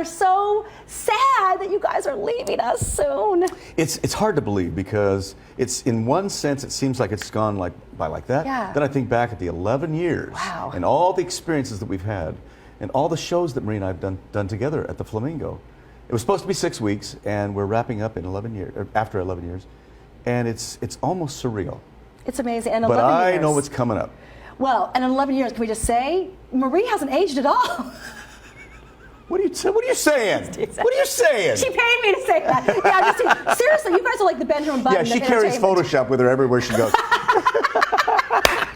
are so sad that you guys are leaving us soon. It's hard to believe because it's, in one sense, it seems like it's gone by like that. Yeah. Then I think back at the 11 years and all the experiences that we've had and all the shows that Marie and I have done together at the Flamingo. It was supposed to be 6 weeks, and we're wrapping up in 11 years, after 11 years, and it's almost surreal. It's amazing. And 11 years. I know what's coming up. Well, and in 11 years, can we just say, Marie hasn't aged at all. What are you saying? What are you saying? She paid me to say that. Yeah, I'm just seriously, you guys are like the Benjamin Button. Yeah, she carries Photoshop with her everywhere she goes.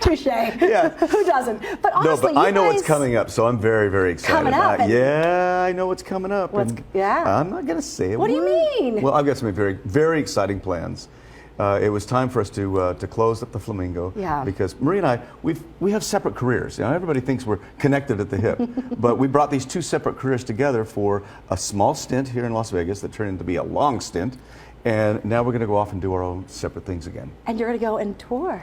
Touche. Yeah. Who doesn't? But honestly, I know what's coming up, so I'm very, very excited. Coming up. Yeah, I know what's coming up. Yeah. I'm not going to say it. What do you mean? Well, I've got some very, very exciting plans. It was time for us to close up the Flamingo. Yeah. Because Marie and I, we have separate careers. You know, everybody thinks we're connected at the hip, but we brought these two separate careers together for a small stint here in Las Vegas that turned into be a long stint, and now we're going to go off and do our own separate things again. And you're going to go and tour.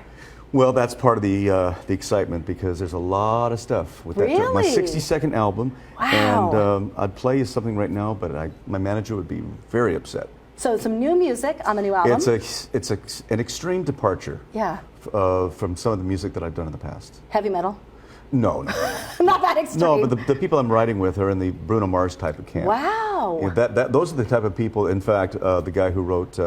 Well, that's part of the excitement because there's a lot of stuff with that. Really? My 60-second album. Wow. And I'd play you something right now, but my manager would be very upset. So some new music on the new album. It's an extreme departure. Yeah. From some of the music that I've done in the past. Heavy metal. No. Not that extreme. No, but the people I'm writing with are in the Bruno Mars type of camp. Wow. Yeah, those are the type of people. In fact, the guy who wrote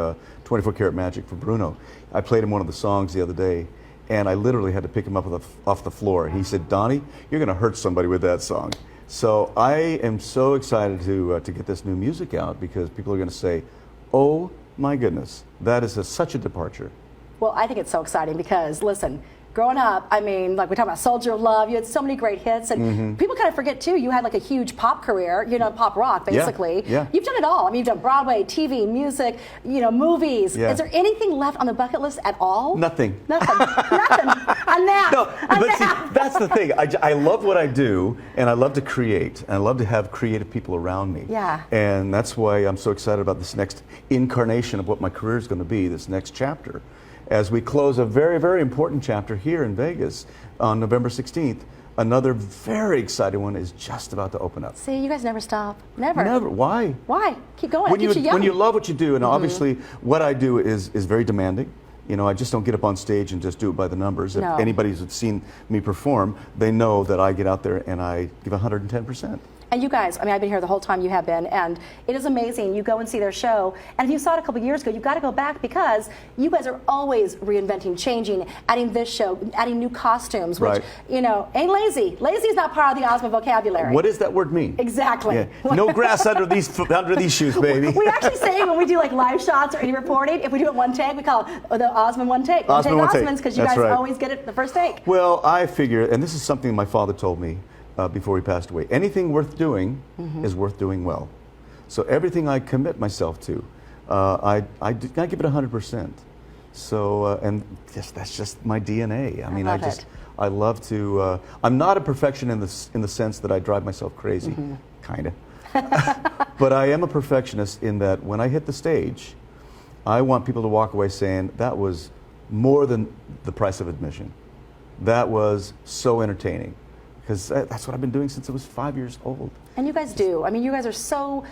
24 Karat Magic for Bruno, I played him one of the songs the other day, and I literally had to pick him up off the floor. He said, "Donnie, you're going to hurt somebody with that song." So I am so excited to get this new music out because people are going to say, "Oh my goodness, that is such a departure." Well, I think it's so exciting because, listen, growing up, I mean, like we talk about Soldier of Love, you had so many great hits, and people kind of forget too, you had like a huge pop career, you know, pop rock basically. Yeah. You've done it all. I mean, you've done Broadway, TV, music, you know, movies. Yeah. Is there anything left on the bucket list at all? Nothing. Nothing. Nothing. A nap. No, but see, that's the thing. I love what I do, and I love to create, and I love to have creative people around me. Yeah. And that's why I'm so excited about this next incarnation of what my career is going to be, this next chapter. As we close a very, very important chapter here in Vegas on November 16th, another very exciting one is just about to open up. See, you guys never stop. Never. Never. Why? Why? Keep going. When It keeps you young. when you love what you do, and obviously what I do is very demanding. You know, I just don't get up on stage and just do it by the numbers. No. If anybody's seen me perform, they know that I get out there and I give 110%. And you guys, I mean, I've been here the whole time you have been, and it is amazing. You go and see their show, and if you saw it a couple years ago, you've got to go back because you guys are always reinventing, changing, adding this show, adding new costumes, which, you know, ain't lazy. Lazy is not part of the Osmond vocabulary. What does that word mean? Exactly. Yeah. No grass under these shoes, baby. We actually say when we do like live shots or any reporting, if we do it one take, we call it the Osmond one take. Osmond one take. Osmonds, because you That's guys right. always get it the first take. Well, I figure, and this is something my father told me before he passed away, anything worth doing is worth doing well. So everything I commit myself to, I give it 100%. So, and that's just my DNA. I mean, I love to, I'm not a perfectionist in the sense that I drive myself crazy, kind of. But I am a perfectionist in that when I hit the stage, I want people to walk away saying, that was more than the price of admission. That was so entertaining. Because that's what I've been doing since I was 5 years old. And you guys do. I mean, you guys are so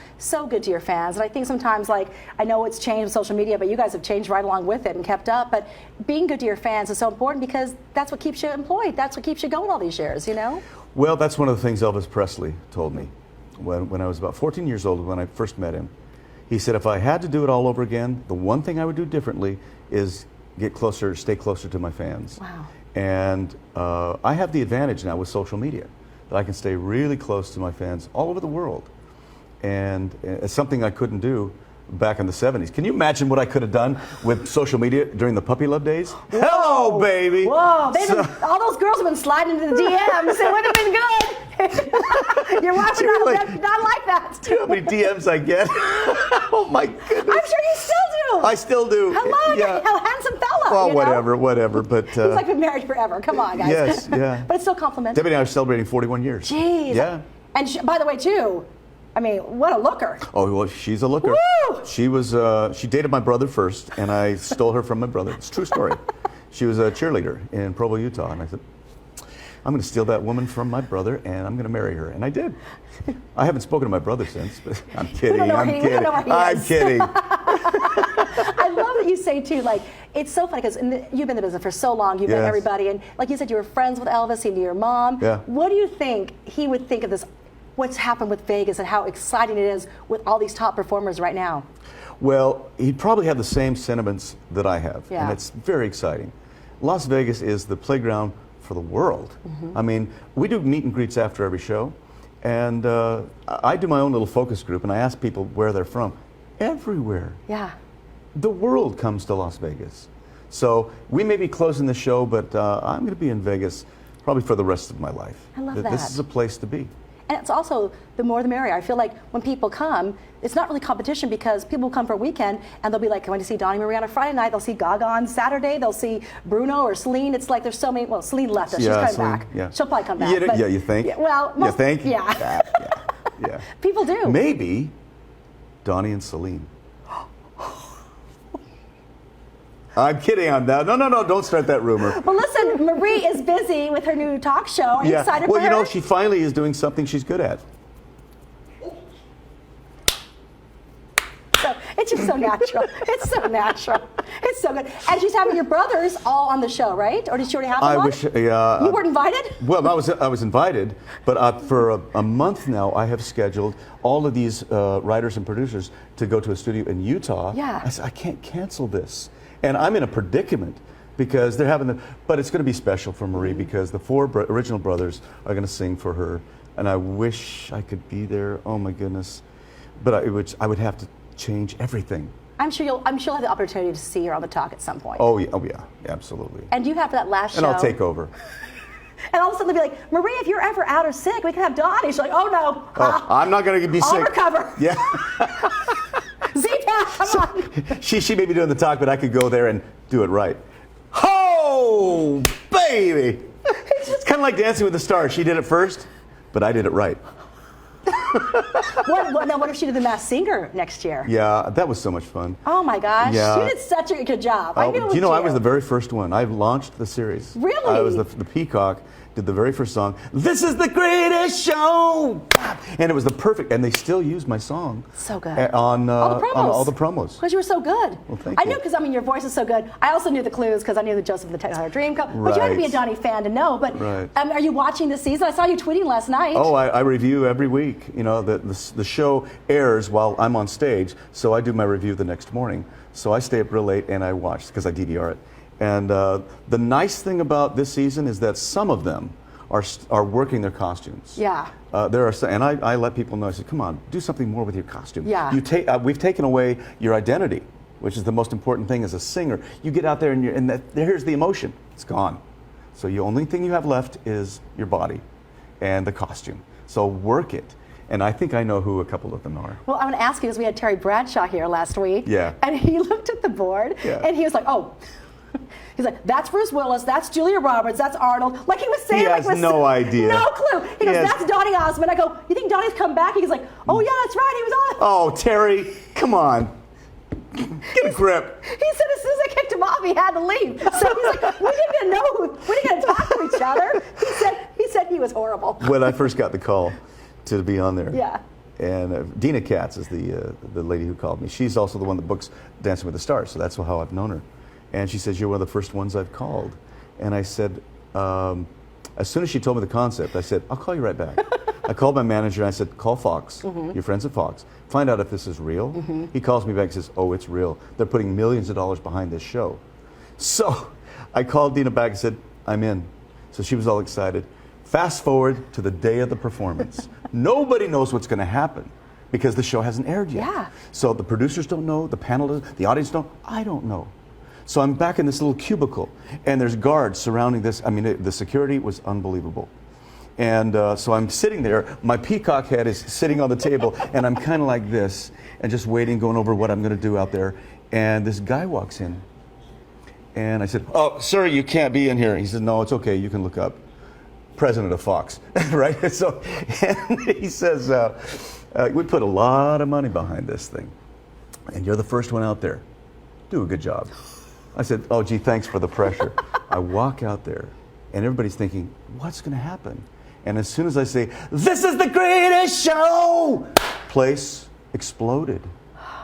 good to your fans. And I think sometimes, like, I know it's changed with social media, but you guys have changed right along with it and kept up. But being good to your fans is so important because that's what keeps you employed. That's what keeps you going all these years, you know? Well, that's one of the things Elvis Presley told me when I was about 14 years old when I first met him. He said, if I had to do it all over again, the one thing I would do differently is stay closer to my fans. Wow. And I have the advantage now with social media that I can stay really close to my fans all over the world. And it's something I couldn't do back in the 70s. Can you imagine what I could have done with social media during the puppy love days? Whoa. Hello, baby! Whoa, all those girls have been sliding into the DMs. It would have been good. Your wife would not like that. Do you know how many DMs I get? Oh my goodness. I'm sure you still do. I still do. Hello, yeah. you're a handsome fella. Well, you know? whatever. But he's like been married forever. Come on, guys. Yes, yeah. But it's still complimentary. Debbie and I are celebrating 41 years. Jeez. Yeah. And by the way, too, I mean, what a looker. Oh, well, she's a looker. Woo! She dated my brother first, and I stole her from my brother. It's a true story. She was a cheerleader in Provo, Utah, and I said, I'm going to steal that woman from my brother, and I'm going to marry her. And I did. I haven't spoken to my brother since, but I'm kidding. I'm kidding. I love that you say too, like, it's so funny because you've been in the business for so long, you've met everybody, and like you said, you were friends with Elvis, he knew your mom. Yeah. What do you think he would think of this, what's happened with Vegas and how exciting it is with all these top performers right now? Well, he'd probably have the same sentiments that I have, Yeah. and it's very exciting. Las Vegas is the playground for the world. I mean, we do meet and greets after every show, and I do my own little focus group, and I ask people where they're from. Everywhere. Yeah. The world comes to Las Vegas. So we may be closing the show, but I'm going to be in Vegas probably for the rest of my life. I love This that. is a place to be. And it's also, the more the merrier. I feel like when people come, it's not really competition because people come for a weekend and they'll be like, going to see Donny Marie on a Friday night, they'll see Gaga on Saturday, they'll see Bruno or Celine. It's like there's so many, well, Celine left us, she's coming Celine, back. yeah. She'll probably come back. Yeah, but, yeah, you think? Yeah, well, you think? Yeah. Yeah. People do. Maybe Donny and Celine. I'm kidding on that. No, don't start that rumor. Well, listen, Marie is busy with her new talk show. Are you excited for her? Well, you know, she finally is doing something she's good at. So, it's just so natural. It's so natural. It's so good. And she's having your brothers all on the show, right? Or did she already have them I on? wish. You weren't invited? Well, I was invited, but for a month now, I have scheduled all of these writers and producers to go to a studio in Utah. Yeah. I said, I can't cancel this. And I'm in a predicament because they're having but it's going to be special for Marie because the four original brothers are going to sing for her. And I wish I could be there. Oh my goodness. But I would have to change everything. I'm sure you'll have the opportunity to see her on the talk at some point. Oh yeah, absolutely. And you have that last show. And I'll take over. And all of a sudden they'll be like, Marie, if you're ever out or sick, we can have Donny. She's like, oh no. Oh, I'm not going to be sick. I'll recover. Yeah. Z-Pack, come on. She may be doing the talk, but I could go there and do it right. Oh, baby! It's kind of like Dancing with the Stars. She did it first, but I did it right. What if she did The Masked Singer next year? Yeah, that was so much fun. Oh my gosh, Yeah. you did such a good job. I knew it was I was the very first one. I launched the series. Really? I was the Peacock. Did the very first song. This is the greatest show, and it was the perfect. And they still use my song. So good. On all the promos. promos. Because you were so good. Well, thank I you. knew because your voice is so good. I also knew the clues because I knew the Joseph and the Technicolor Dreamcoat. But you had to be a Right. Donny fan to know. But Right. are you watching this season? I saw you tweeting last night. Oh, I review every week. You know, the show airs while I'm on stage, so I do my review the next morning. So I stay up real late and I watch because I DVR it. And the nice thing about this season is that some of them are working their costumes. Yeah. There are, and I let people know. I said, "Come on, do something more with your costume." Yeah. We've taken away your identity, which is the most important thing as a singer. You get out there and here's the emotion. It's gone. So the only thing you have left is your body, and the costume. So work it. And I think I know who a couple of them are. Well, I'm going to ask you because we had Terry Bradshaw here last week. Yeah. And he looked at the board Yeah. and he was like, oh. He's like, that's Bruce Willis, that's Julia Roberts, that's Arnold. Like he was saying, He has no idea. No clue. He goes, Yes. that's Donny Osmond. I go, you think Donny's come back? He's like, oh yeah, that's right, he was on. Oh, Terry, come on. Get a grip. He said as soon as I kicked him off, he had to leave. So he's like, we didn't even know, we didn't get to talk to each other. He said he was horrible. When I first got the call to be on there. Yeah. And Dina Katz is the lady who called me. She's also the one that books Dancing with the Stars, so that's how I've known her. And she says, you're one of the first ones I've called. And I said, as soon as she told me the concept, I said, I'll call you right back. I called my manager and I said, call Fox, your friends at Fox, find out if this is real. He calls me back and says, oh, it's real. They're putting millions of dollars behind this show. So I called Dina back and said, I'm in. So she was all excited. Fast forward to the day of the performance. Nobody knows what's going to happen because the show hasn't aired yet. Yeah. So the producers don't know, the panel, the audience don't. I don't know. So I'm back in this little cubicle, and there's guards surrounding this. I mean, the security was unbelievable. And so I'm sitting there, my peacock head is sitting on the table, and I'm kind of like this, and just waiting, going over what I'm going to do out there. And this guy walks in, and I said, oh, sir, you can't be in here. He said, no, it's okay, you can look up. President of Fox, right? So, and he says, we put a lot of money behind this thing, and you're the first one out there. Do a good job. I said, oh, gee, thanks for the pressure. I walk out there, and everybody's thinking, what's going to happen? And as soon as I say, this is the greatest show, place exploded.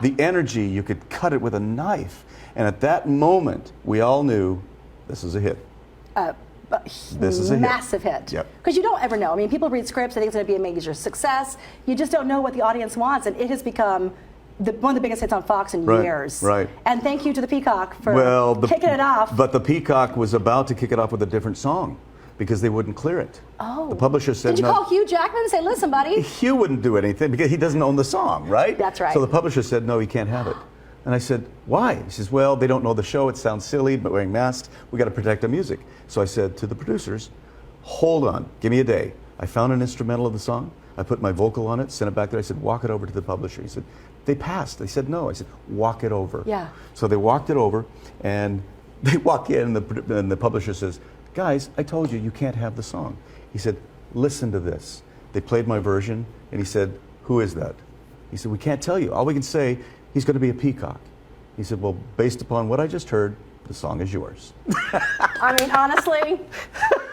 The energy, you could cut it with a knife. And at that moment, we all knew this is a hit. This is a massive hit. Yep. Because you don't ever know. I mean, people read scripts, they think it's going to be a major success. You just don't know what the audience wants, and it has become one of the biggest hits on Fox in years. Right. And thank you to the Peacock for kicking it off. But the Peacock was about to kick it off with a different song because they wouldn't clear it. Oh. The publisher said, did you no. call Hugh Jackman and say, listen, buddy? Hugh wouldn't do anything because he doesn't own the song, right? That's right. So the publisher said, no, he can't have it. And I said, why? He says, well, they don't know the show. It sounds silly, but wearing masks. We got to protect our music. So I said to the producers, hold on, give me a day. I found an instrumental of the song. I put my vocal on it, sent it back there. I said, walk it over to the publisher. He said, they passed. They said no. I said, walk it over. Yeah. So they walked it over, and they walk in, and the publisher says, guys, I told you, you can't have the song. He said, listen to this. They played my version, and he said, who is that? He said, we can't tell you. All we can say, he's going to be a peacock. He said, well, based upon what I just heard, the song is yours. I mean, honestly,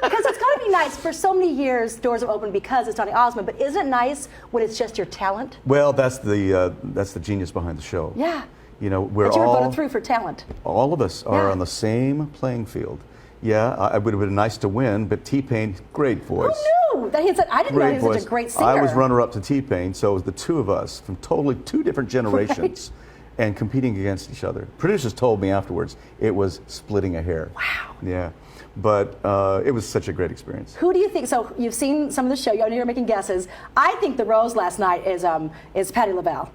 because it's got to be nice. For so many years, doors have opened because it's Donny Osmond, but isn't it nice when it's just your talent? Well, that's the genius behind the show. Yeah. You know, we're But you were all voted through for talent. All of us are Yeah. on the same playing field. Yeah, I would have been nice to win, but T-Pain, great voice. Who knew? That he said, I didn't know he was such a great singer. I was runner-up to T-Pain, so it was the two of us from totally two different generations. Right. And competing against each other. Producers told me afterwards it was splitting a hair. Wow. Yeah, but it was such a great experience. Who do you think? So you've seen some of the show. You know you're making guesses. I think the rose last night is Patti LaBelle.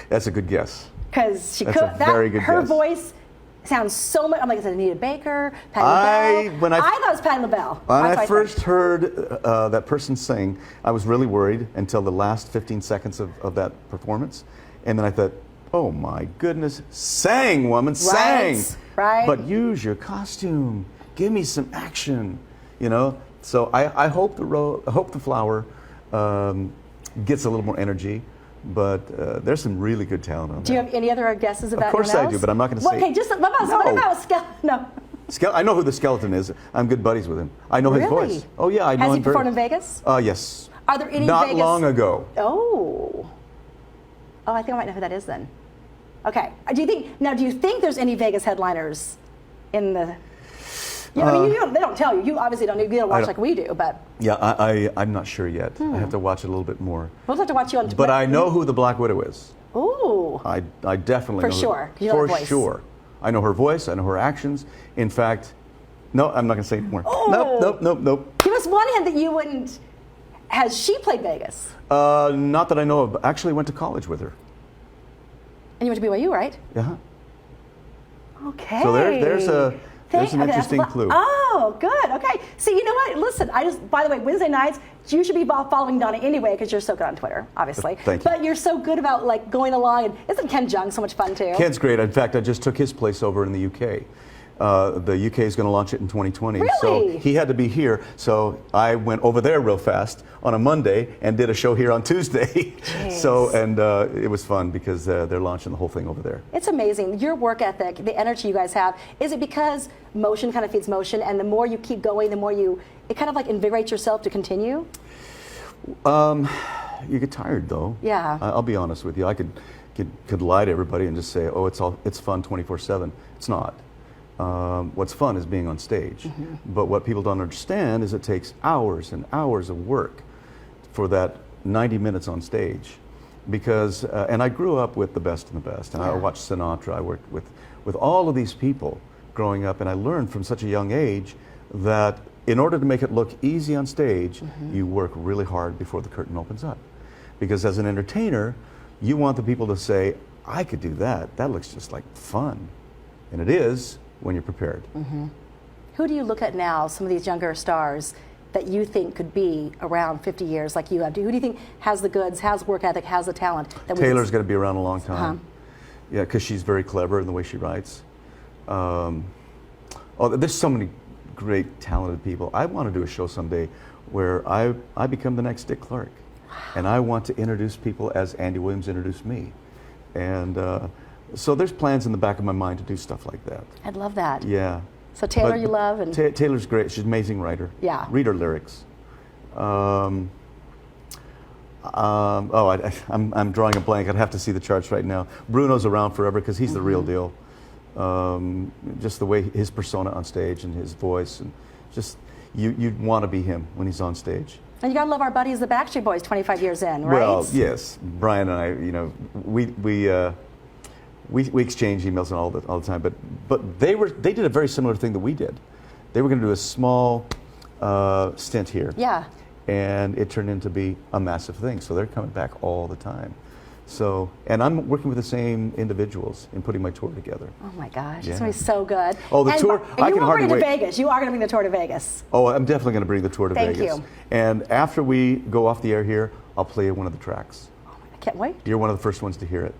That's a good guess. Because she That's could. a very good her guess. voice sounds so much. I'm like, is it Anita Baker? Patti LaBelle? I thought it was Patti LaBelle. When That's I what first heard that person sing, I was really worried until the last 15 seconds of that performance, and then I thought, oh my goodness, sang, woman, sang. Right. But use your costume. Give me some action, you know. So I hope the flower gets a little more energy. But there's some really good talent on there. Do you have any other guesses about Of course anyone I do, else? but I'm not going to say. Okay, just what about skeleton? No. I know who the skeleton is. I'm good buddies with him. I know his Really? voice. Oh yeah, I know Has him. he performed in Vegas? Yes. Are there any Not Vegas? long ago. Oh, I think I might know who that is then. Okay. Do you think there's any Vegas headliners in the? I mean, they don't tell you. You obviously don't. You don't watch like we do, but. Yeah, I'm not sure yet. I have to watch it a little bit more. We'll have to watch you on. But I know who the Black Widow is. Ooh. I definitely know. For sure. You know For her voice. sure. I know her voice. I know her actions. In fact, no, I'm not going to say anymore. Oh. Nope. Give us one hint that you wouldn't. Has she played Vegas? Not that I know of. Actually, went to college with her. And you went to BYU, right? Yeah. Okay. So there's an interesting clue. Oh, good. Okay. See, you know what? Listen, by the way, Wednesday nights, you should be following Donny anyway because you're so good on Twitter, obviously. Thank you. But you're so good about like going along. And isn't Ken Jeong so much fun too? Ken's great. In fact, I just took his place over in the UK. The UK is going to launch it in 2020. Really? So he had to be here. So I went over there real fast on a Monday and did a show here on Tuesday. So, and it was fun because they're launching the whole thing over there. It's amazing. Your work ethic, the energy you guys have. Is it because motion kind of feeds motion, and the more you keep going, the more it kind of like invigorates yourself to continue? You get tired though. Yeah. I'll be honest with you. I could lie to everybody and just say, oh, it's fun 24/7. It's not. What's fun is being on stage. Mm-hmm. But what people don't understand is it takes hours and hours of work for that 90 minutes on stage. Because, and I grew up with the best and the best. And I watched Sinatra. I worked with all of these people growing up. And I learned from such a young age that in order to make it look easy on stage, you work really hard before the curtain opens up. Because as an entertainer, you want the people to say, I could do that. That looks just like fun. And it is, when you're prepared. Mm-hmm. Who do you look at now, some of these younger stars, that you think could be around 50 years like you have? Who do you think has the goods, has work ethic, has the talent? Taylor's going to be around a long time. Yeah, because she's very clever in the way she writes. There's so many great, talented people. I want to do a show someday where I become the next Dick Clark. And I want to introduce people as Andy Williams introduced me. And so there's plans in the back of my mind to do stuff like that. I'd love that. Yeah. So Taylor, you love, and Taylor's great. She's an amazing writer. Yeah. Read her lyrics. I'm drawing a blank. I'd have to see the charts right now. Bruno's around forever because he's the real deal. Just the way his persona on stage and his voice, and just you'd want to be him when he's on stage. And you gotta love our buddies, the Backstreet Boys, 25 years in, right? Well, yes, Brian and I, we exchange emails and all the time. But they did a very similar thing that we did. They were going to do a small stint here. Yeah. And it turned into be a massive thing. So they're coming back all the time. So, and I'm working with the same individuals in putting my tour together. Oh my gosh, Yeah. it's going to be so good. Oh, the tour, And I you can will hardly bring it to wait. Vegas. You are going to bring the tour to Vegas. Oh, I'm definitely going to bring the tour to Thank Vegas. you. And after we go off the air here, I'll play you one of the tracks. I can't wait. You're one of the first ones to hear it.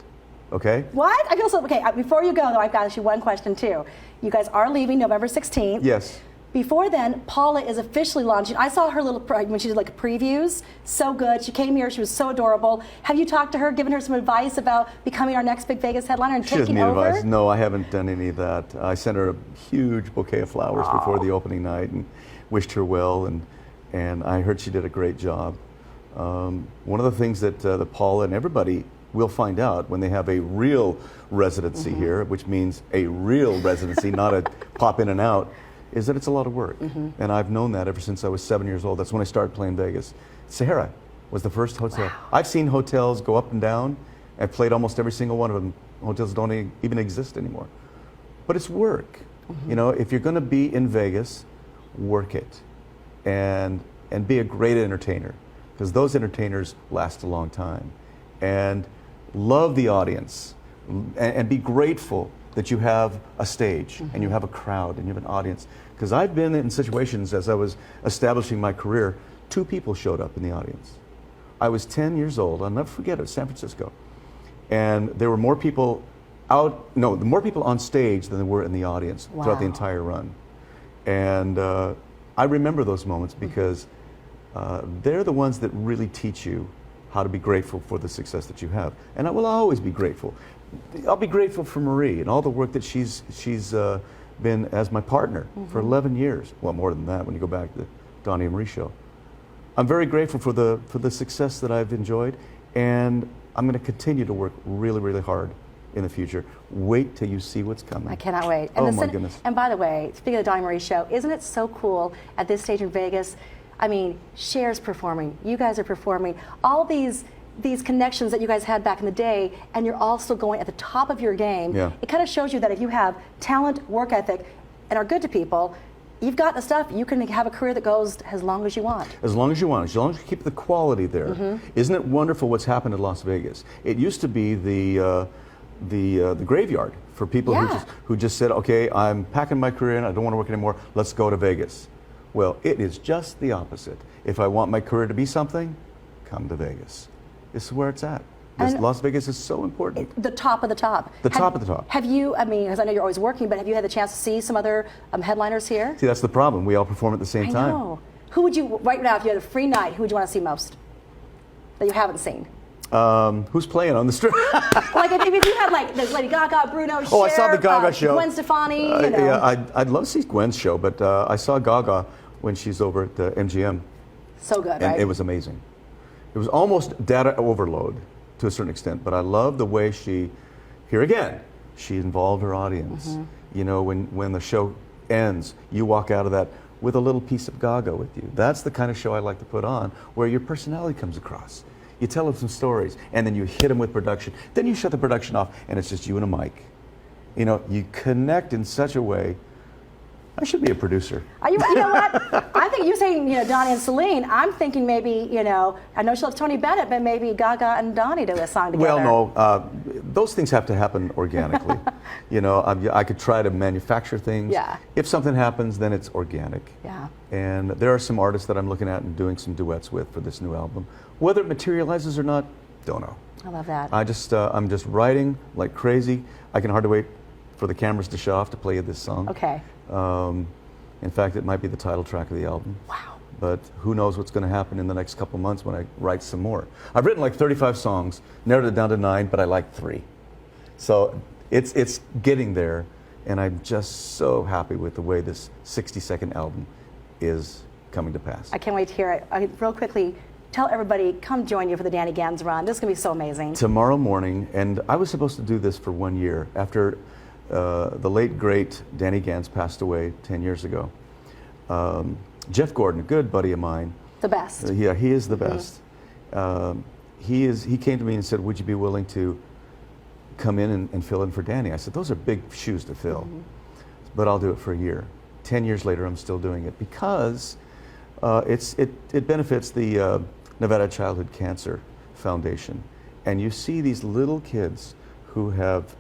Okay? What? I feel so, okay, before you go though, I've got actually one question too. You guys are leaving November 16th. Yes. Before then, Paula is officially launching. I saw her little, when she did like previews, so good. She came here, she was so adorable. Have you talked to her, given her some advice about becoming our next big Vegas headliner and She doesn't taking need over? advice. No, I haven't done any of that. I sent her a huge bouquet of flowers before the opening night and wished her well, and I heard she did a great job. One of the things that Paula and everybody will find out when they have a real residency here, which means a real residency, not a pop in and out, is that it's a lot of work. And I've known that ever since I was 7 years old. That's when I started playing Vegas. Sahara was the first hotel. Wow. I've seen hotels go up and down. I've played almost every single one of them. Hotels don't even exist anymore. But it's work. You know, if you're going to be in Vegas, work it. And be a great entertainer. Because those entertainers last a long time. And love the audience. And be grateful that you have a stage and you have a crowd and you have an audience. Because I've been in situations as I was establishing my career, 2 people showed up in the audience. I was 10 years old, I'll never forget it, San Francisco. And there were more people more people on stage than there were in the audience throughout the entire run. And I remember those moments because they're the ones that really teach you how to be grateful for the success that you have. And I will always be grateful. I'll be grateful for Marie and all the work that she's been as my partner for 11 years. Well, more than that when you go back to the Donny and Marie show. I'm very grateful for the success that I've enjoyed, and I'm going to continue to work really, really hard in the future. Wait till you see what's coming. I cannot wait. And oh my goodness. And by the way, speaking of the Donny and Marie show, isn't it so cool at this stage in Vegas? I mean, Cher's performing, you guys are performing, all these connections that you guys had back in the day, and you're all still going at the top of your game. Yeah. It kind of shows you that if you have talent, work ethic, and are good to people, you've got the stuff. You can have a career that goes as long as you want. As long as you want, as long as you keep the quality there. Isn't it wonderful what's happened in Las Vegas? It used to be the graveyard for people who just said, okay, I'm packing my career in, I don't want to work anymore, let's go to Vegas. Well, it is just the opposite. If I want my career to be something, come to Vegas. This is where it's at. Las Vegas is so important. The top of the top. Top of the top. Have you, I mean, because I know you're always working, but have you had the chance to see some other headliners here? See, that's the problem. We all perform at the same time. I know. Who would you, right now, if you had a free night, who would you want to see most that you haven't seen? Who's playing on the strip? Like if you had like there's Lady Gaga, Bruno, Oh, I Cher, saw the Gaga show. Gwen Stefani, you know. Yeah, I'd love to see Gwen's show, but I saw Gaga when she's over at MGM. So good, And right? it was amazing. It was almost data overload to a certain extent, but I love the way she involved her audience. You know, when the show ends, you walk out of that with a little piece of Gaga with you. That's the kind of show I like to put on, where your personality comes across. You tell them some stories, and then you hit them with production. Then you shut the production off, and it's just you and a mic. You know, you connect in such a way. I should be a producer. You know what? I think you're saying, you know, Donny and Celine. I'm thinking maybe, you know, I know she loves Tony Bennett, but maybe Gaga and Donny do a song together. Well, no, those things have to happen organically. You know, I could try to manufacture things. Yeah. If something happens, then it's organic. Yeah. And there are some artists that I'm looking at and doing some duets with for this new album. Whether it materializes or not, don't know. I love that. I'm just writing like crazy. I can hardly wait for the cameras to shut off to play this song. Okay. In fact, it might be the title track of the album. Wow. But who knows what's going to happen in the next couple months when I write some more. I've written like 35 songs, narrowed it down to 9, but I like 3. So it's getting there, And I'm just so happy with the way this 60-second album is coming to pass. I can't wait to hear it. Real quickly, tell everybody, come join you for the Danny Gans run. This is going to be so amazing. Tomorrow morning, and I was supposed to do this for 1 year after the late, great Danny Gans passed away 10 years ago. Jeff Gordon, a good buddy of mine. The best. Yeah, he is the best. He came to me and said, would you be willing to come in and fill in for Danny? I said, those are big shoes to fill, but I'll do it for a year. 10 years later, I'm still doing it because it benefits the Nevada Childhood Cancer Foundation. And you see these little kids who have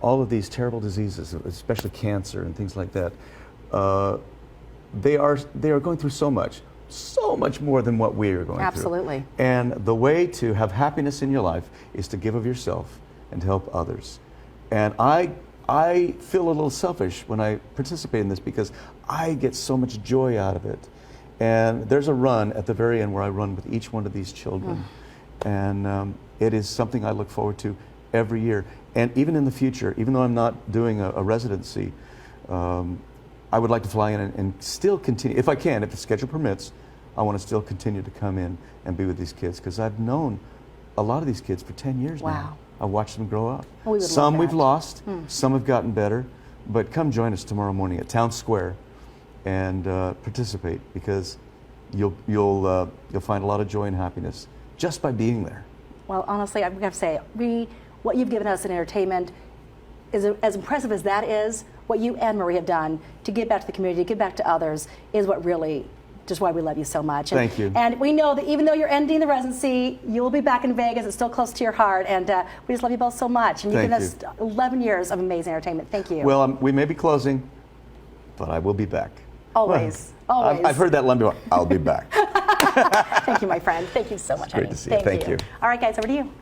all of these terrible diseases, especially cancer and things like that. They are going through so much more than what we are going through. Absolutely. And the way to have happiness in your life is to give of yourself and to help others. And I feel a little selfish when I participate in this because I get so much joy out of it. And there's a run at the very end where I run with each one of these children. And it is something I look forward to every year. And even in the future, even though I'm not doing a residency, I would like to fly in and still continue, if I can, if the schedule permits, I want to still continue to come in and be with these kids because I've known a lot of these kids for 10 years now. I watched them grow up. Well, some we've lost, some have gotten better, but come join us tomorrow morning at Town Square and participate because you'll find a lot of joy and happiness just by being there. Well, honestly, I'm going to say, what you've given us in entertainment is as impressive as that is. What you and Marie have done to give back to the community, to give back to others, is what really, just why we love you so much. And, thank you. And we know that even though you're ending the residency, you'll be back in Vegas. It's still close to your heart, and we just love you both so much. And you've given us 11 years of amazing entertainment. Thank you. Well, we may be closing, but I will be back. Always. Well, always. I've heard that line before. I'll be back. Thank you, my friend. Thank you so much, honey. Great to see you. Thank you. All right, guys, over to you.